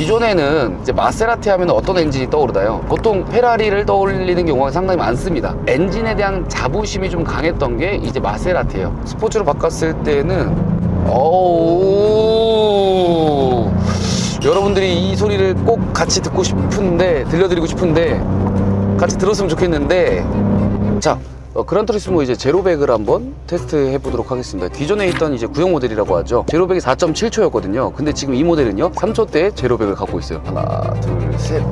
기존에는 이제 마세라티 하면 어떤 엔진이 떠오르나요? 보통 페라리를 떠올리는 경우가 상당히 많습니다. 엔진에 대한 자부심이 좀 강했던 게 이제 마세라티예요. 스포츠로 바꿨을 때는 여러분들이 이 소리를 꼭 같이 듣고 싶은데, 들려드리고 싶은데 같이 들었으면 좋겠는데, 자, 그란투리스모 이제 제로백을 한번 테스트 해보도록 하겠습니다. 기존에 있던 이제 구형 모델이라고 하죠. 제로백이 4.7초였거든요. 근데 지금 이 모델은요 3초대 제로백을 갖고 있어요. 하나, 둘, 셋.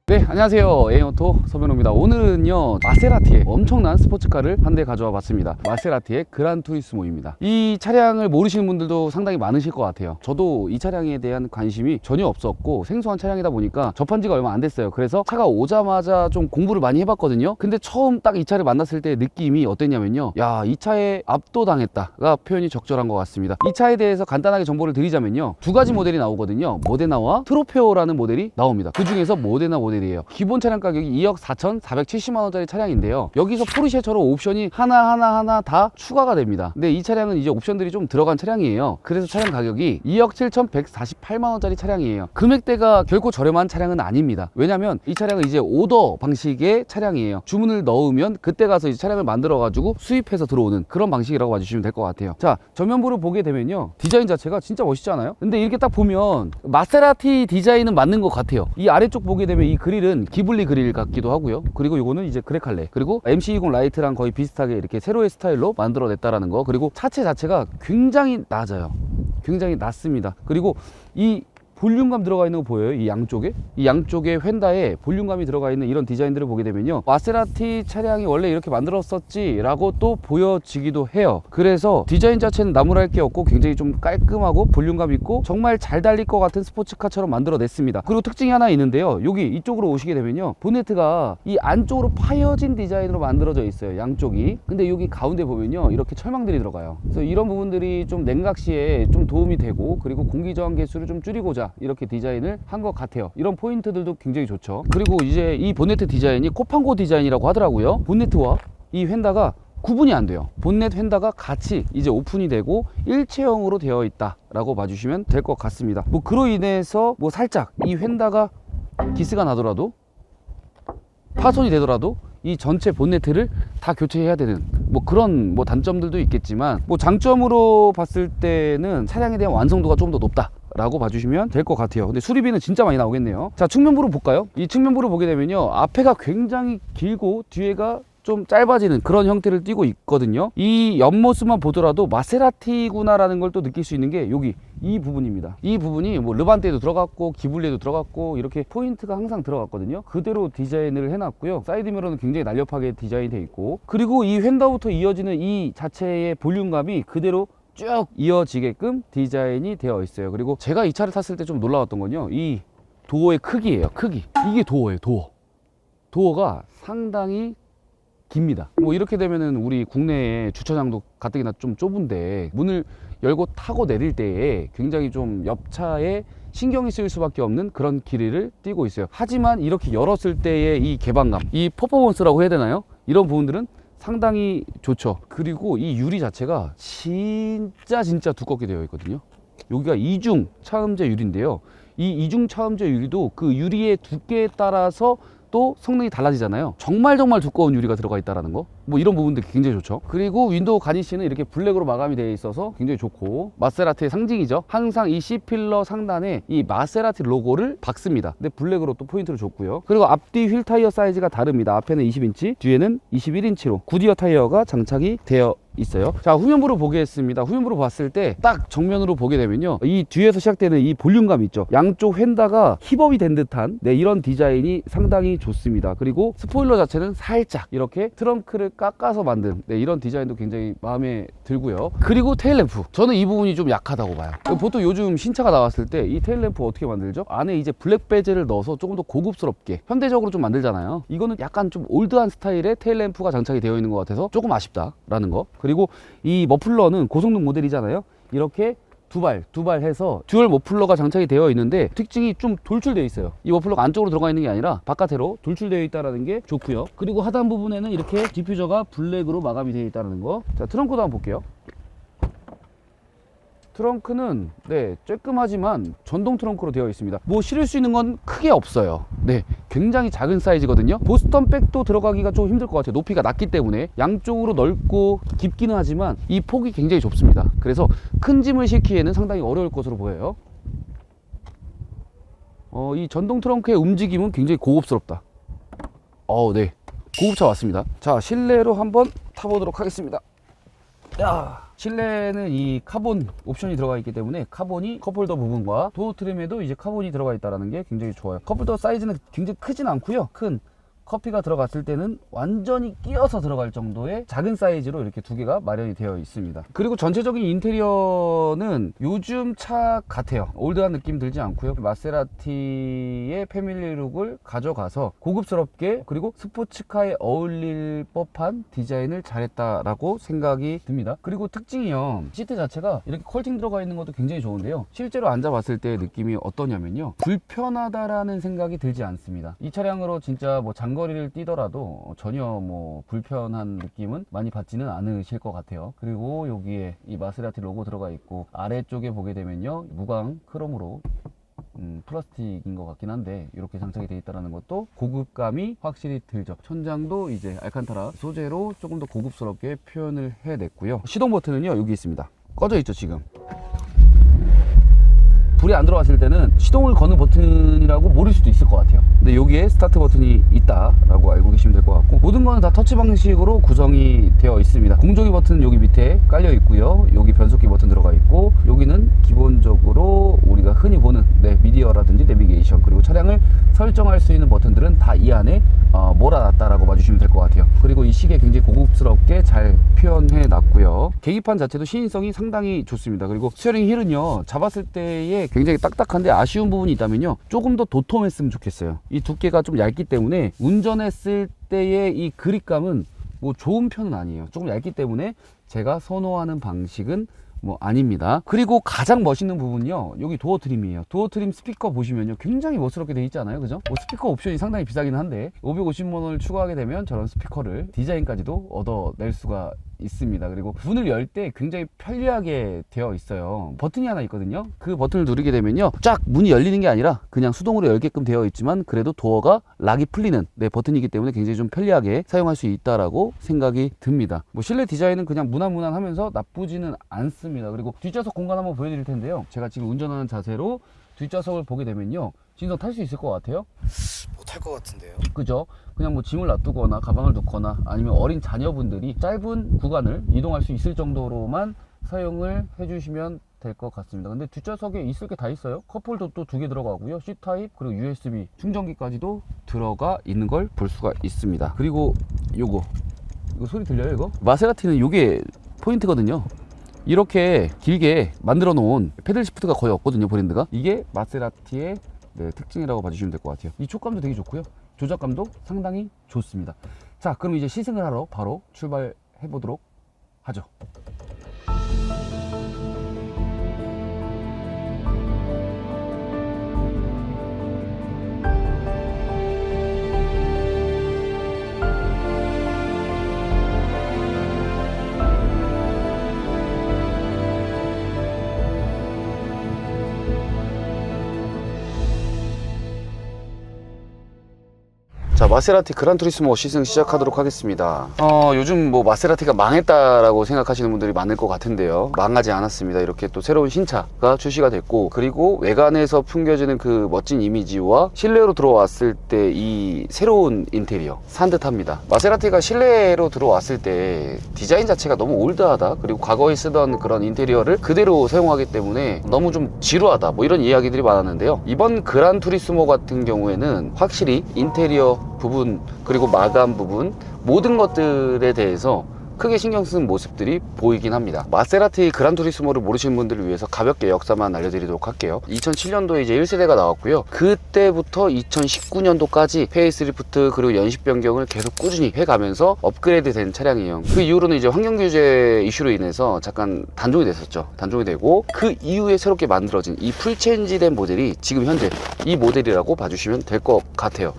네, 안녕하세요. 에이오토 서면호입니다. 오늘은요 마세라티의 엄청난 스포츠카를 한 대 가져와 봤습니다. 마세라티의 그란투리스모입니다. 이 차량을 모르시는 분들도 상당히 많으실 것 같아요. 저도 이 차량에 대한 관심이 전혀 없었고 생소한 차량이다 보니까 접한 지가 얼마 안 됐어요. 그래서 차가 오자마자 좀 공부를 많이 해봤거든요. 근데 처음 딱 이 차를 만났을 때 느낌이 어땠냐면요, 야, 이 차에 압도당했다가 표현이 적절한 것 같습니다. 이 차에 대해서 간단하게 정보를 드리자면요, 두 가지 모델이 나오거든요. 모데나와 트로페오라는 모델이 나옵니다. 그 중에서 모데나 모델이에요. 기본 차량 가격이 2억 4,470만원짜리 차량인데요, 여기서 포르쉐처럼 옵션이 하나 다 추가가 됩니다. 근데 이 차량은 이제 옵션들이 좀 들어간 차량이에요. 그래서 차량 가격이 2억 7,148만원짜리 차량이에요. 금액대가 결코 저렴한 차량은 아닙니다. 왜냐면 이 차량은 이제 오더 방식의 차량이에요. 주문을 넣으면 그때 가서 이제 차량을 만들어 가지고 수입해서 들어오는 그런 방식이라고 봐주시면 될 것 같아요. 자, 전면부를 보게 되면요, 디자인 자체가 진짜 멋있지 않아요? 근데 이렇게 딱 보면 마세라티 디자인은 맞는 것 같아요. 이 아래쪽 보게 되면 이 그릴은 기블리 그릴 같기도 하고요. 그리고 이거는 이제 그레칼레, 그리고 MC20 라이트랑 거의 비슷하게 이렇게 세로의 스타일로 만들어냈다라는 거. 그리고 차체 자체가 굉장히 낮아요. 굉장히 낮습니다. 그리고 이 볼륨감 들어가 있는 거 보여요? 이 양쪽에 휀다에 볼륨감이 들어가 있는 이런 디자인들을 보게 되면요, 마세라티 차량이 원래 이렇게 만들었었지 라고 또 보여지기도 해요. 그래서 디자인 자체는 나무랄 게 없고 굉장히 좀 깔끔하고 볼륨감 있고 정말 잘 달릴 것 같은 스포츠카처럼 만들어냈습니다. 그리고 특징이 하나 있는데요, 여기 이쪽으로 오시게 되면요, 보네트가 이 안쪽으로 파여진 디자인으로 만들어져 있어요, 양쪽이. 근데 여기 가운데 보면요, 이렇게 철망들이 들어가요. 그래서 이런 부분들이 좀 냉각 시에 좀 도움이 되고, 그리고 공기 저항 개수를 좀 줄이고자 이렇게 디자인을 한 것 같아요. 이런 포인트들도 굉장히 좋죠. 그리고 이제 이 본네트 디자인이 코판고 디자인이라고 하더라고요. 본네트와 이 휀다가 구분이 안 돼요. 본넷 휀다가 같이 이제 오픈이 되고 일체형으로 되어 있다 라고 봐주시면 될 것 같습니다. 뭐 그로 인해서 뭐 살짝 이 휀다가 기스가 나더라도, 파손이 되더라도 이 전체 본네트를 다 교체해야 되는 뭐 그런 뭐 단점들도 있겠지만, 뭐 장점으로 봤을 때는 차량에 대한 완성도가 좀 더 높다 라고 봐주시면 될 것 같아요. 근데 수리비는 진짜 많이 나오겠네요. 자, 측면부를 볼까요? 이 측면부를 보게 되면요, 앞에가 굉장히 길고 뒤에가 좀 짧아지는 그런 형태를 띠고 있거든요. 이 옆모습만 보더라도 마세라티구나 라는 걸 또 느낄 수 있는 게 여기 이 부분입니다. 이 부분이 뭐 르반테에도 들어갔고 기블리에도 들어갔고 이렇게 포인트가 항상 들어갔거든요. 그대로 디자인을 해놨고요. 사이드미러는 굉장히 날렵하게 디자인되어 있고, 그리고 이 휀다부터 이어지는 이 자체의 볼륨감이 그대로 쭉 이어지게끔 디자인이 되어 있어요. 그리고 제가 이 차를 탔을 때 좀 놀라웠던 건요, 이 도어의 크기예요. 크기. 이게 도어예요. 도어가 상당히 깁니다. 뭐 이렇게 되면은 우리 국내에 주차장도 가뜩이나 좀 좁은데 문을 열고 타고 내릴 때에 굉장히 좀 옆차에 신경이 쓰일 수밖에 없는 그런 길이를 띠고 있어요. 하지만 이렇게 열었을 때의 이 개방감, 이 퍼포먼스라고 해야 되나요? 이런 부분들은 상당히 좋죠. 그리고 이 유리 자체가 진짜 두껍게 되어 있거든요. 여기가 이중 차음제 유리인데요, 이 이중 차음제 유리도 그 유리의 두께에 따라서 또 성능이 달라지잖아요. 정말 두꺼운 유리가 들어가 있다는 거, 뭐 이런 부분들이 굉장히 좋죠. 그리고 윈도우 가니쉬는 이렇게 블랙으로 마감이 되어 있어서 굉장히 좋고, 마세라티의 상징이죠. 항상 이 C필러 상단에 이 마세라티 로고를 박습니다. 근데 블랙으로 또 포인트를 줬고요. 그리고 앞뒤 휠 타이어 사이즈가 다릅니다. 앞에는 20인치, 뒤에는 21인치로 구디어 타이어가 장착이 되어 있어요. 자, 후면부를 보겠습니다. 후면부를 봤을 때 딱 정면으로 보게 되면요, 이 뒤에서 시작되는 이 볼륨감 있죠. 양쪽 휀다가 힙업이 된 듯한 이런 디자인이 상당히 좋습니다. 그리고 스포일러 자체는 살짝 이렇게 트렁크를 깎아서 만든 이런 디자인도 굉장히 마음에 들고요. 그리고 테일램프, 저는 이 부분이 좀 약하다고 봐요. 보통 요즘 신차가 나왔을 때 이 테일램프 어떻게 만들죠? 안에 이제 블랙 베젤을 넣어서 조금 더 고급스럽게 현대적으로 좀 만들잖아요. 이거는 약간 좀 올드한 스타일의 테일램프가 장착이 되어 있는 것 같아서 조금 아쉽다라는 거. 그리고 이 머플러는 고성능 모델이잖아요. 이렇게 두 발 해서 듀얼 머플러가 장착이 되어 있는데 특징이 좀 돌출되어 있어요. 이 머플러가 안쪽으로 들어가 있는 게 아니라 바깥으로 돌출되어 있다는 게 좋고요. 그리고 하단 부분에는 이렇게 디퓨저가 블랙으로 마감이 되어 있다는 거. 자, 트렁크도 한번 볼게요. 트렁크는 네 쬐끔하지만 전동 트렁크로 되어 있습니다. 뭐 실을 수 있는 건 크게 없어요. 네, 굉장히 작은 사이즈거든요. 보스턴 백도 들어가기가 좀 힘들 것 같아요. 높이가 낮기 때문에. 양쪽으로 넓고 깊기는 하지만 이 폭이 굉장히 좁습니다. 그래서 큰 짐을 싣기에는 상당히 어려울 것으로 보여요. 이 전동 트렁크의 움직임은 굉장히 고급스럽다. 네, 고급차 왔습니다. 자, 실내로 한번 타보도록 하겠습니다. 실내는 이 카본 옵션이 들어가 있기 때문에 카본이 컵홀더 부분과 도어 트림에도 이제 카본이 들어가 있다는 게 굉장히 좋아요. 컵홀더 사이즈는 굉장히 크진 않고요. 큰 커피가 들어갔을 때는 완전히 끼어서 들어갈 정도의 작은 사이즈로 이렇게 두 개가 마련이 되어 있습니다. 그리고 전체적인 인테리어는 요즘 차 같아요. 올드한 느낌 들지 않고요. 마세라티의 패밀리룩을 가져가서 고급스럽게 그리고 스포츠카에 어울릴 법한 디자인을 잘했다라고 생각이 듭니다. 그리고 특징이요, 시트 자체가 이렇게 컬팅 들어가 있는 것도 굉장히 좋은데요, 실제로 앉아봤을 때 느낌이 어떠냐면요, 불편하다라는 생각이 들지 않습니다. 이 차량으로 진짜 뭐 장거리를 뛰더라도 전혀 뭐 불편한 느낌은 많이 받지는 않으실 것 같아요. 그리고 여기에 이 마세라티 로고 들어가 있고, 아래쪽에 보게 되면요, 무광 크롬으로 플라스틱인 것 같긴 한데 이렇게 장착이 되어 있다는 것도 고급감이 확실히 들죠. 천장도 이제 알칸타라 소재로 조금 더 고급스럽게 표현을 해냈고요. 시동 버튼은요, 여기 있습니다. 꺼져 있죠. 지금 불이 안 들어왔을 때는 시동을 거는 버튼이라고 모를 수도 있을 것 같아요. 근데 여기에 스타트 버튼이 있다라고 알고 계시면 될 것 같고, 모든 거는 다 터치 방식으로 구성이 되어 있습니다. 공조기 버튼은 여기 밑에 깔려 있고요, 여기 변속기 버튼 들어가 있고, 여기는 기본적으로 우리가 흔히 보는 미디어라든지 내비게이션, 그리고 차량을 설정할 수 있는 버튼들은 다 이 안에 몰아놨다라고 봐주시면 될 것 같아요. 그리고 이 시계 굉장히 고급스럽게 잘 표현해 놨고요. 계기판 자체도 시인성이 상당히 좋습니다. 그리고 스티어링 휠은요, 잡았을 때에 굉장히 딱딱한데 아쉬운 부분이 있다면요, 조금 더 도톰했으면 좋겠어요. 이 두께가 좀 얇기 때문에 운전했을 때의 이 그립감은 뭐 좋은 편은 아니에요. 조금 얇기 때문에 제가 선호하는 방식은 뭐 아닙니다. 그리고 가장 멋있는 부분요, 여기 도어 트림이에요. 도어 트림 스피커 보시면요, 굉장히 멋스럽게 되어 있잖아요, 그죠? 뭐 스피커 옵션이 상당히 비싸긴 한데 550만 원을 추가하게 되면 저런 스피커를 디자인까지도 얻어낼 수가 있습니다. 그리고 문을 열 때 굉장히 편리하게 되어 있어요. 버튼이 하나 있거든요. 그 버튼을 누르게 되면요, 쫙 문이 열리는 게 아니라 그냥 수동으로 열게끔 되어 있지만 그래도 도어가 락이 풀리는 버튼이기 때문에 굉장히 좀 편리하게 사용할 수 있다라고 생각이 듭니다. 뭐 실내 디자인은 그냥 무난무난하면서 나쁘지는 않습니다. 그리고 뒷좌석 공간 한번 보여드릴 텐데요, 제가 지금 운전하는 자세로 뒷좌석을 보게 되면요, 진성 탈 수 있을 것 같아요? 못할 것 같은데요. 그죠? 그냥 뭐 짐을 놔두거나 가방을 놓거나 아니면 어린 자녀분들이 짧은 구간을 이동할 수 있을 정도로만 사용을 해주시면 될 것 같습니다. 근데 뒷좌석에 있을 게 다 있어요. 컵홀더도 2개 들어가고요, C타입 그리고 USB 충전기까지도 들어가 있는 걸 볼 수가 있습니다. 그리고 이거 소리 들려요? 이거 마세라티는 이게 포인트거든요. 이렇게 길게 만들어 놓은 패들 시프트가 거의 없거든요, 브랜드가. 이게 마세라티의 특징이라고 봐주시면 될 것 같아요. 이 촉감도 되게 좋고요, 조작감도 상당히 좋습니다. 자, 그럼 이제 시승을 하러 바로 출발해 보도록 하죠. 자, 마세라티 그란투리스모 시승 시작하도록 하겠습니다. 요즘 뭐 마세라티가 망했다라고 생각하시는 분들이 많을 것 같은데요, 망하지 않았습니다. 이렇게 또 새로운 신차가 출시가 됐고, 그리고 외관에서 풍겨지는 그 멋진 이미지와 실내로 들어왔을 때 이 새로운 인테리어 산뜻합니다. 마세라티가 실내로 들어왔을 때 디자인 자체가 너무 올드하다, 그리고 과거에 쓰던 그런 인테리어를 그대로 사용하기 때문에 너무 좀 지루하다, 뭐 이런 이야기들이 많았는데요, 이번 그란투리스모 같은 경우에는 확실히 인테리어 부분 그리고 마감 부분 모든 것들에 대해서 크게 신경 쓴 모습들이 보이긴 합니다. 마세라티 그란투리스모를 모르시는 분들을 위해서 가볍게 역사만 알려드리도록 할게요. 2007년도에 이제 1세대가 나왔고요, 그때부터 2019년도까지 페이스리프트 그리고 연식 변경을 계속 꾸준히 해가면서 업그레이드 된 차량이에요. 그 이후로는 이제 환경 규제 이슈로 인해서 잠깐 단종이 됐었죠. 단종이 되고 그 이후에 새롭게 만들어진 이 풀체인지 된 모델이 지금 현재 이 모델이라고 봐주시면 될 것 같아요.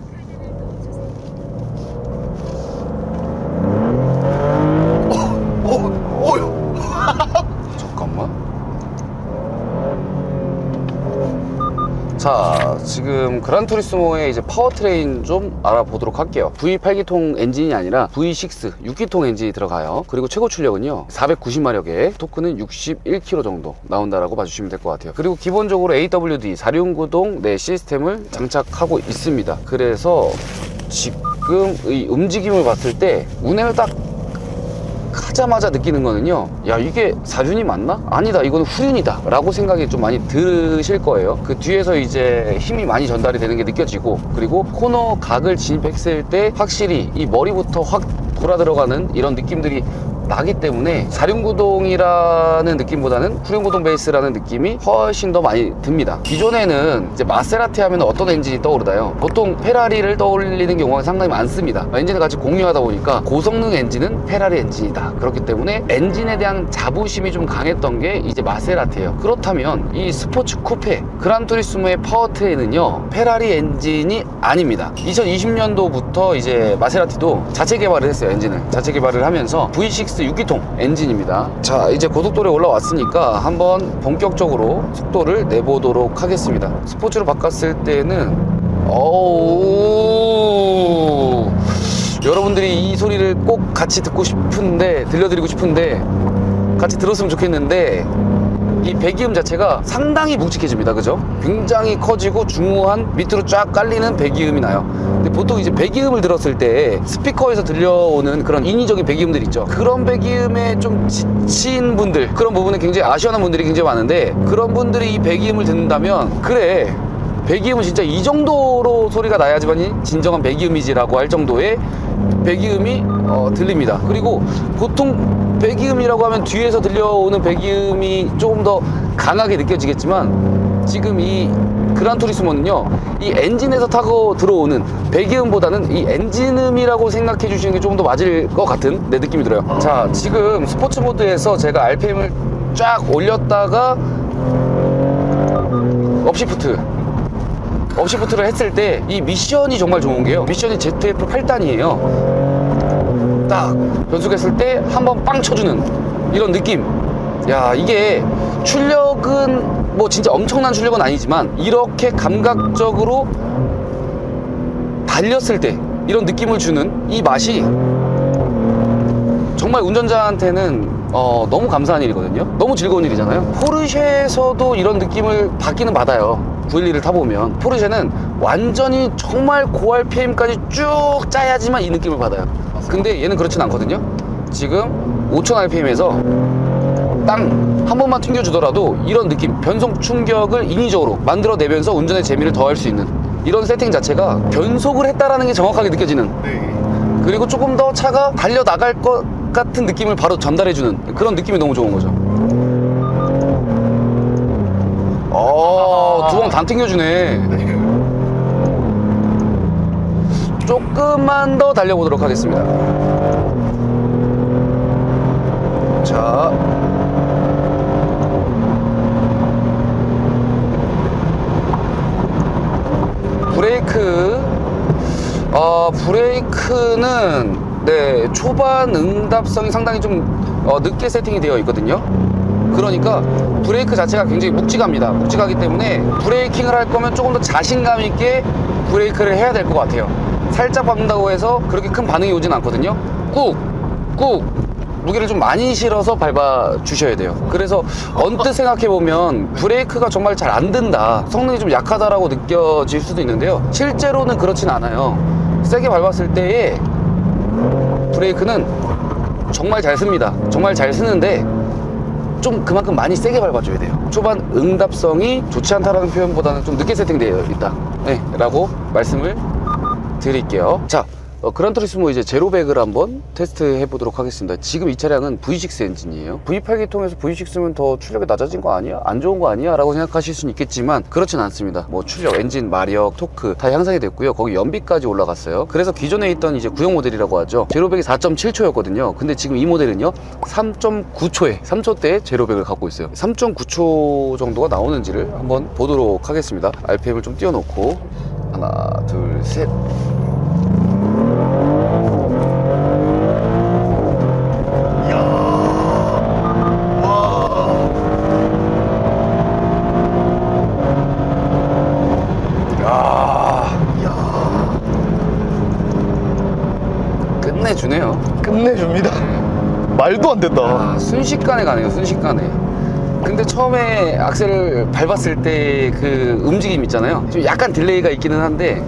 잠깐만. 자, 지금 그란투리스모의 이제 파워트레인 좀 알아보도록 할게요. V8기통 엔진이 아니라 V6 6기통 엔진이 들어가요. 그리고 최고 출력은요 490마력에 토크는 61kg 정도 나온다라고 봐주시면 될 것 같아요. 그리고 기본적으로 AWD 4륜구동 내 시스템을 장착하고 있습니다. 그래서 지금 이 움직임을 봤을 때 운행을 딱 하자마자 느끼는 거는요, 야 이게 4륜이 맞나? 아니다, 이거는 후륜이다 라고 생각이 좀 많이 드실 거예요. 그 뒤에서 이제 힘이 많이 전달이 되는 게 느껴지고, 그리고 코너 각을 진입했을 때 확실히 이 머리부터 확 돌아 들어가는 이런 느낌들이 나기 때문에 4륜구동이라는 느낌보다는 후륜구동 베이스라는 느낌이 훨씬 더 많이 듭니다. 기존에는 이제 마세라티 하면 어떤 엔진이 떠오르나요? 보통 페라리를 떠올리는 경우가 상당히 많습니다. 엔진을 같이 공유하다 보니까 고성능 엔진은 페라리 엔진이다. 그렇기 때문에 엔진에 대한 자부심이 좀 강했던 게 이제 마세라티예요. 그렇다면 이 스포츠 쿠페 그란투리스모의 파워트레인은요 페라리 엔진이 아닙니다. 2020년도부터 이제 마세라티도 자체 개발을 했어요. 엔진을 자체 개발을 하면서 V6 6기통 엔진입니다. 자, 이제 고속도로에 올라왔으니까 한번 본격적으로 속도를 내보도록 하겠습니다. 스포츠로 바꿨을 때는 여러분들이 이 소리를 꼭 같이 듣고 싶은데, 들려드리고 싶은데 같이 들었으면 좋겠는데, 이 배기음 자체가 상당히 묵직해집니다. 그죠? 굉장히 커지고 중후한 밑으로 쫙 깔리는 배기음이 나요. 근데 보통 이제 배기음을 들었을 때 스피커에서 들려오는 그런 인위적인 배기음들 있죠. 그런 배기음에 좀 지친 분들, 그런 부분에 굉장히 아쉬워하는 분들이 굉장히 많은데, 그런 분들이 이 배기음을 듣는다면, 그래 배기음은 진짜 이 정도로 소리가 나야지만이 진정한 배기음이지라고 할 정도의 배기음이 들립니다. 그리고 보통 배기음이라고 하면 뒤에서 들려오는 배기음이 조금 더 강하게 느껴지겠지만, 지금 이 그란투리스모는요 이 엔진에서 타고 들어오는 배기음보다는 이 엔진음이라고 생각해 주시는 게 조금 더 맞을 것 같은 내 느낌이 들어요. 자, 지금 스포츠 모드에서 제가 RPM을 쫙 올렸다가 업시프트를 했을 때 이 미션이 정말 좋은 게요, 미션이 ZF 8단이에요 딱 변속했을 때 한번 빵 쳐주는 이런 느낌. 야, 이게 출력은 뭐 진짜 엄청난 출력은 아니지만, 이렇게 감각적으로 달렸을 때 이런 느낌을 주는 이 맛이 정말 운전자한테는 너무 감사한 일이거든요. 너무 즐거운 일이잖아요. 포르쉐에서도 이런 느낌을 받기는 받아요. 911을 타보면 포르쉐는 완전히 정말 고RPM까지 쭉 짜야지만 이 느낌을 받아요. 근데 얘는 그렇진 않거든요. 지금 5000rpm에서 땅 한 번만 튕겨주더라도 이런 느낌, 변속 충격을 인위적으로 만들어내면서 운전의 재미를 더할 수 있는 이런 세팅 자체가 변속을 했다라는 게 정확하게 느껴지는, 그리고 조금 더 차가 달려나갈 것 같은 느낌을 바로 전달해주는 그런 느낌이 너무 좋은 거죠. 두번 다 튕겨주네. 조금만 더 달려보도록 하겠습니다. 자, 브레이크는 네, 초반 응답성이 상당히 좀 늦게 세팅이 되어 있거든요. 그러니까 브레이크 자체가 굉장히 묵직합니다. 묵직하기 때문에 브레이킹을 할 거면 조금 더 자신감 있게 브레이크를 해야 될 것 같아요. 살짝 밟는다고 해서 그렇게 큰 반응이 오진 않거든요. 꾹 무게를 좀 많이 실어서 밟아 주셔야 돼요. 그래서 언뜻 생각해보면 브레이크가 정말 잘 안 든다, 성능이 좀 약하다라고 느껴질 수도 있는데요, 실제로는 그렇진 않아요. 세게 밟았을 때의 브레이크는 정말 잘 씁니다. 정말 잘 쓰는데 좀 그만큼 많이 세게 밟아줘야 돼요. 초반 응답성이 좋지 않다라는 표현보다는 좀 늦게 세팅되어 있다, 네, 라고 말씀을 드릴게요. 자, 그란투리스모 이제 제로백을 한번 테스트 해보도록 하겠습니다. 지금 이 차량은 V6 엔진이에요. V8기통에서 V6면 더 출력이 낮아진 거 아니야? 안 좋은 거 아니야? 라고 생각하실 수는 있겠지만 그렇진 않습니다. 뭐 출력, 엔진, 마력, 토크 다 향상이 됐고요. 거기 연비까지 올라갔어요. 그래서 기존에 있던 이제 구형 모델이라고 하죠. 제로백이 4.7초였거든요. 근데 지금 이 모델은요 3.9초에 3초대의 제로백을 갖고 있어요. 3.9초 정도가 나오는지를 한번 보도록 하겠습니다. RPM을 좀 띄워놓고 하나, 둘, 셋. 끝내주네요. 끝내줍니다. 말도 안 된다. 아, 순식간에 가네요, 순식간에. 근데 처음에 악셀을 밟았을 때 그 움직임 있잖아요. 좀 약간 딜레이가 있기는 한데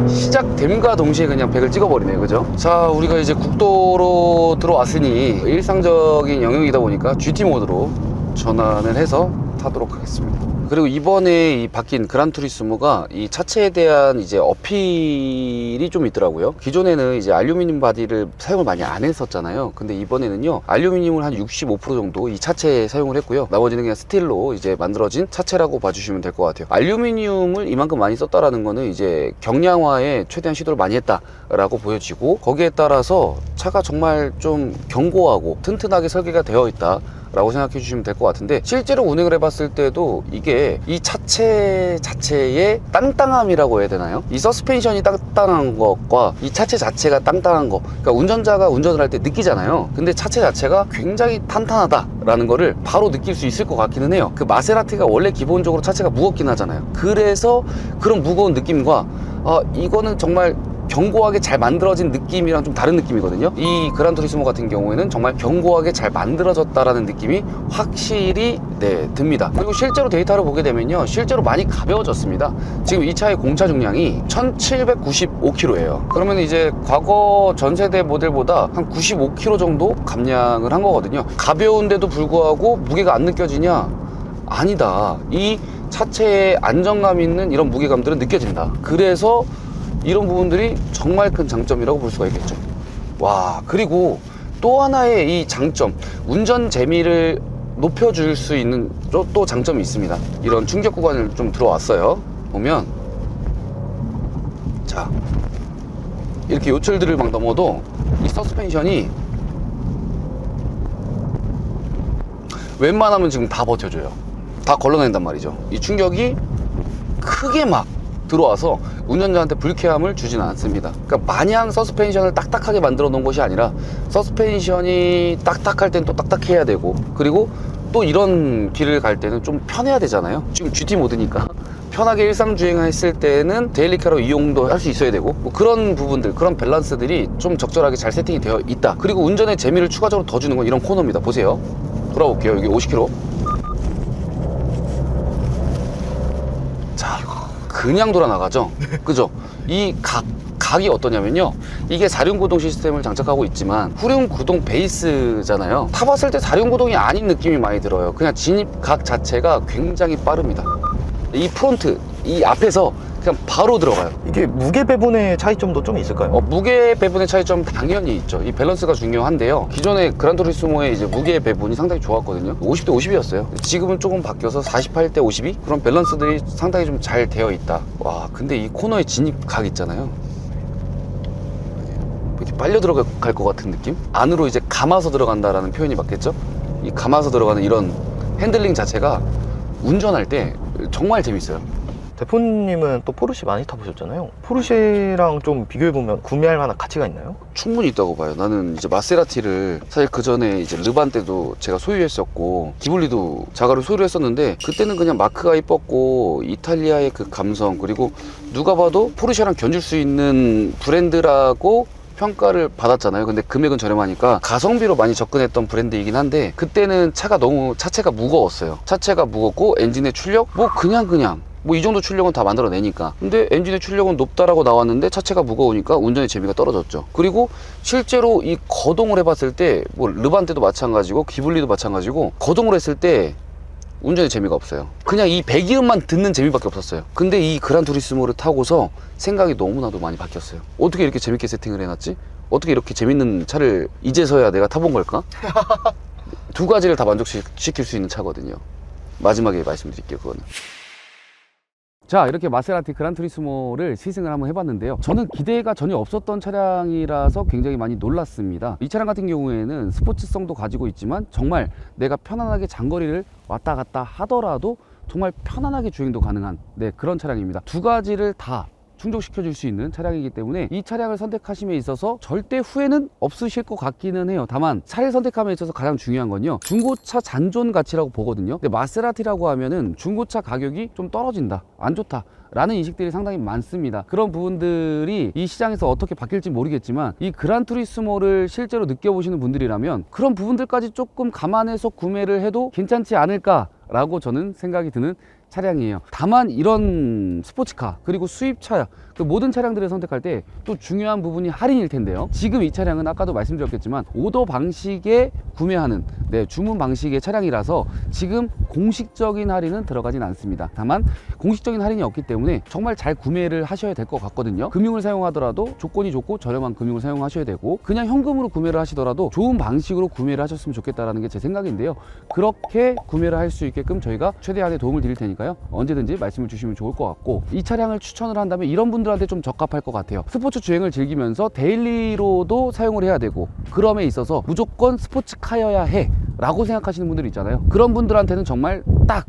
시작됨과 동시에 그냥 100을 찍어버리네요. 그죠? 자, 우리가 이제 국도로 들어왔으니 일상적인 영역이다 보니까 GT 모드로 전환을 해서 타도록 하겠습니다. 그리고 이번에 이 바뀐 그란투리스모가 이 차체에 대한 이제 어필이 좀 있더라고요. 기존에는 이제 알루미늄 바디를 사용을 많이 안 했었잖아요. 근데 이번에는요, 알루미늄을 한 65% 정도 이 차체에 사용을 했고요. 나머지는 그냥 스틸로 이제 만들어진 차체라고 봐주시면 될 것 같아요. 알루미늄을 이만큼 많이 썼다라는 거는 이제 경량화에 최대한 시도를 많이 했다라고 보여지고, 거기에 따라서 차가 정말 좀 견고하고 튼튼하게 설계가 되어 있다 라고 생각해 주시면 될 것 같은데, 실제로 운행을 해봤을 때도 이게 이 차체 자체의 땅땅함이라고 해야 되나요? 이 서스펜션이 땅땅한 것과 이 차체 자체가 땅땅한 거, 그러니까 운전자가 운전을 할 때 느끼잖아요. 근데 차체 자체가 굉장히 탄탄하다라는 거를 바로 느낄 수 있을 것 같기는 해요. 그 마세라티가 원래 기본적으로 차체가 무겁긴 하잖아요. 그래서 그런 무거운 느낌과 이거는 정말 견고하게 잘 만들어진 느낌이랑 좀 다른 느낌이거든요. 이 그란투리스모 같은 경우에는 정말 견고하게 잘 만들어졌다라는 느낌이 확실히 듭니다. 그리고 실제로 데이터를 보게 되면요, 실제로 많이 가벼워졌습니다. 지금 이 차의 공차 중량이 1795kg예요 그러면 이제 과거 전세대 모델보다 한 95kg 정도 감량을 한 거거든요. 가벼운데도 불구하고 무게가 안 느껴지냐? 아니다. 이 차체에 안정감 있는 이런 무게감들은 느껴진다. 그래서 이런 부분들이 정말 큰 장점이라고 볼 수가 있겠죠. 와, 그리고 또 하나의 이 장점, 운전 재미를 높여줄 수 있는 또 장점이 있습니다. 이런 충격 구간을 좀 들어왔어요. 보면, 자, 이렇게 요철들을 막 넘어도 이 서스펜션이 웬만하면 지금 다 버텨줘요. 다 걸러낸단 말이죠. 이 충격이 크게 막 들어와서 운전자한테 불쾌함을 주지는 않습니다. 그러니까 마냥 서스펜션을 딱딱하게 만들어 놓은 것이 아니라, 서스펜션이 딱딱할 땐 또 딱딱해야 되고, 그리고 또 이런 길을 갈 때는 좀 편해야 되잖아요. 지금 GT 모드니까 편하게 일상주행했을 때는 데일리카로 이용도 할 수 있어야 되고, 뭐 그런 부분들, 그런 밸런스들이 좀 적절하게 잘 세팅이 되어 있다. 그리고 운전의 재미를 추가적으로 더 주는 건 이런 코너입니다. 보세요. 돌아볼게요. 여기 50km. 자, 그냥 돌아 나가죠. 그죠? 이 각이 어떠냐면요, 이게 4륜구동 시스템을 장착하고 있지만 후륜구동 베이스잖아요. 타봤을 때 4륜구동이 아닌 느낌이 많이 들어요. 그냥 진입각 자체가 굉장히 빠릅니다. 이 프론트, 이 앞에서 그냥 바로 들어가요. 이게 무게 배분의 차이점도 좀 있을까요? 무게 배분의 차이점 당연히 있죠. 이 밸런스가 중요한데요. 기존에 그란투리스모의 이제 무게 배분이 상당히 좋았거든요. 50대 50이었어요. 지금은 조금 바뀌어서 48대 52? 그런 밸런스들이 상당히 좀 잘 되어 있다. 와, 근데 이 코너의 진입각 있잖아요. 이렇게 빨려 들어갈 것 같은 느낌? 안으로 이제 감아서 들어간다라는 표현이 맞겠죠? 이 감아서 들어가는 이런 핸들링 자체가 운전할 때 정말 재밌어요. 대표님은 또 포르쉐 많이 타보셨잖아요. 포르쉐랑 좀 비교해보면 구매할 만한 가치가 있나요? 충분히 있다고 봐요. 나는 이제 마세라티를 사실 그 전에 이제 르반 때도 제가 소유했었고, 기블리도 자가로 소유를 했었는데, 그때는 그냥 마크가 이뻤고 이탈리아의 그 감성, 그리고 누가 봐도 포르쉐랑 견줄 수 있는 브랜드라고 평가를 받았잖아요. 근데 금액은 저렴하니까 가성비로 많이 접근했던 브랜드이긴 한데, 그때는 차가 너무 차체가 무거웠어요. 차체가 무겁고 엔진의 출력 뭐 그냥 뭐 이 정도 출력은 다 만들어내니까. 근데 엔진의 출력은 높다라고 나왔는데 차체가 무거우니까 운전의 재미가 떨어졌죠. 그리고 실제로 이 거동을 해봤을 때, 뭐 르반 때도 마찬가지고 기블리도 마찬가지고, 거동을 했을 때 운전의 재미가 없어요. 그냥 이 배기음만 듣는 재미밖에 없었어요. 근데 이 그란투리스모를 타고서 생각이 너무나도 많이 바뀌었어요. 어떻게 이렇게 재밌게 세팅을 해놨지? 어떻게 이렇게 재밌는 차를 이제서야 내가 타본 걸까? 두 가지를 다 만족시킬 수 있는 차거든요. 마지막에 말씀드릴게요, 그거는. 자, 이렇게 마세라티 그란투리스모를 시승을 한번 해봤는데요. 저는 기대가 전혀 없었던 차량이라서 굉장히 많이 놀랐습니다. 이 차량 같은 경우에는 스포츠성도 가지고 있지만 정말 내가 편안하게 장거리를 왔다 갔다 하더라도 정말 편안하게 주행도 가능한 그런 차량입니다. 두 가지를 다 충족시켜 줄 수 있는 차량이기 때문에 이 차량을 선택하심에 있어서 절대 후회는 없으실 것 같기는 해요. 다만 차를 선택함에 있어서 가장 중요한 건요, 중고차 잔존 가치라고 보거든요. 근데 마세라티라고 하면은 중고차 가격이 좀 떨어진다, 안 좋다 라는 인식들이 상당히 많습니다. 그런 부분들이 이 시장에서 어떻게 바뀔지 모르겠지만 이 그란투리스모를 실제로 느껴보시는 분들이라면 그런 부분들까지 조금 감안해서 구매를 해도 괜찮지 않을까 라고 저는 생각이 드는 차량이에요. 다만 이런 스포츠카 그리고 수입차, 그 모든 차량들을 선택할 때 또 중요한 부분이 할인일 텐데요. 지금 이 차량은 아까도 말씀드렸겠지만 오더 방식에 구매하는, 주문 방식의 차량이라서 지금 공식적인 할인은 들어가진 않습니다. 다만 공식적인 할인이 없기 때문에 정말 잘 구매를 하셔야 될 것 같거든요. 금융을 사용하더라도 조건이 좋고 저렴한 금융을 사용하셔야 되고, 그냥 현금으로 구매를 하시더라도 좋은 방식으로 구매를 하셨으면 좋겠다라는 게 제 생각인데요. 그렇게 구매를 할 수 있게끔 저희가 최대한의 도움을 드릴 테니까요, 언제든지 말씀을 주시면 좋을 것 같고, 이 차량을 추천을 한다면 이런 분들한테 좀 적합할 것 같아요. 스포츠 주행을 즐기면서 데일리로도 사용을 해야 되고, 그럼에 있어서 무조건 스포츠카여야 해 라고 생각하시는 분들 있잖아요. 그런 분들한테는 정말 딱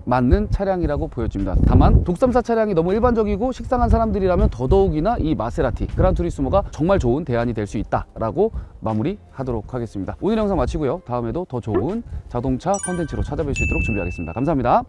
맞는 차량이라고 보여집니다. 다만 독삼사 차량이 너무 일반적이고 식상한 사람들이라면 더더욱이나 이 마세라티 그란투리스모가 정말 좋은 대안이 될 수 있다라고 마무리하도록 하겠습니다. 오늘 영상 마치고요, 다음에도 더 좋은 자동차 컨텐츠로 찾아뵐 수 있도록 준비하겠습니다. 감사합니다.